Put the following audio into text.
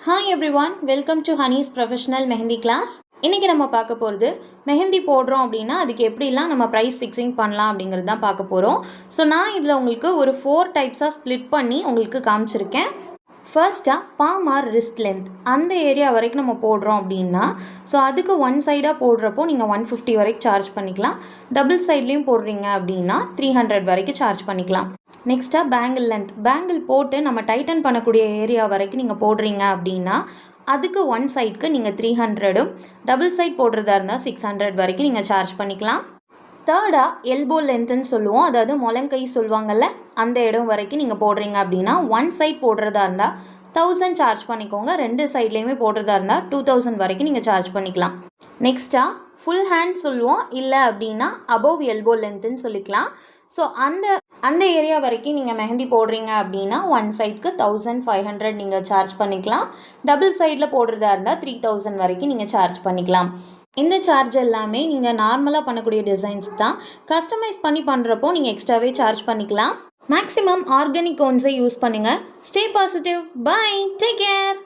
Hi everyone, welcome to Honey's Professional Mehendi class. இன்றைக்கி நம்ம பார்க்க போகிறது மெஹந்தி போடுறோம் அப்படின்னா அதுக்கு எப்படிலாம் நம்ம ப்ரைஸ் ஃபிக்ஸிங் பண்ணலாம் அப்படிங்கிறது தான் பார்க்க போகிறோம். ஸோ நான் இதில் உங்களுக்கு ஒரு 4 டைப்ஸாக ஸ்ப்ளிட் பண்ணி உங்களுக்கு காமிச்சிருக்கேன். ஃபர்ஸ்ட்டாக பாம் ஆர் ரிஸ்ட் லென்த் அந்த ஏரியா வரைக்கும் நம்ம போடுறோம் அப்படின்னா ஸோ அதுக்கு ஒன் சைடாக போடுறப்போ நீங்கள் 150 வரைக்கும் சார்ஜ் பண்ணிக்கலாம். டபுள் சைட்லேயும் போடுறீங்க அப்படின்னா 300 வரைக்கும் சார்ஜ் பண்ணிக்கலாம். நெக்ஸ்ட்டாக பேங்கிள் லென்த், பேங்கிள் போட்டு நம்ம டைட்டன் பண்ணக்கூடிய ஏரியா வரைக்கும் நீங்கள் போடுறீங்க அப்படின்னா அதுக்கு ஒன் சைடுக்கு நீங்கள் 300ம் டபுள் சைட் போடுறதா இருந்தால் 600 வரைக்கும் நீங்கள் சார்ஜ் பண்ணிக்கலாம். தேர்டாக எல்போ லென்த்துன்னு சொல்லுவோம், அதாவது முழங்கை சொல்லுவாங்கள்ல அந்த இடம் வரைக்கும் நீங்கள் போடுறீங்க அப்படின்னா ஒன் சைட் போடுறதா இருந்தால் 1000 சார்ஜ் பண்ணிக்கோங்க. ரெண்டு சைட்லேயுமே போடுறதா இருந்தால் 2000 வரைக்கும் நீங்கள் சார்ஜ் பண்ணிக்கலாம். நெக்ஸ்ட்டாக ஃபுல் ஹேண்ட் சொல்லுவோம், இல்லை அப்படின்னா அபவ் எல்போ லென்த்துன்னு சொல்லிக்கலாம். ஸோ அந்த ஏரியா வரைக்கும் நீங்கள் மெஹந்தி போடுறீங்க அப்படின்னா ஒன் சைடுக்கு 1500 நீங்கள் சார்ஜ் பண்ணிக்கலாம். டபுள் சைடில் போடுறதா இருந்தால் 3000 வரைக்கும் நீங்கள் சார்ஜ் பண்ணிக்கலாம். இந்த சார்ஜ் எல்லாமே நீங்கள் நார்மலாக பண்ணக்கூடிய டிசைன்ஸ் தான். கஸ்டமைஸ் பண்ணி பண்ணுறப்போ நீங்கள் எக்ஸ்ட்ராவே சார்ஜ் பண்ணிக்கலாம். மேக்ஸிமம் ஆர்கானிக் கோன்ஸை யூஸ் பண்ணுங்கள். Stay positive. Bye, take care.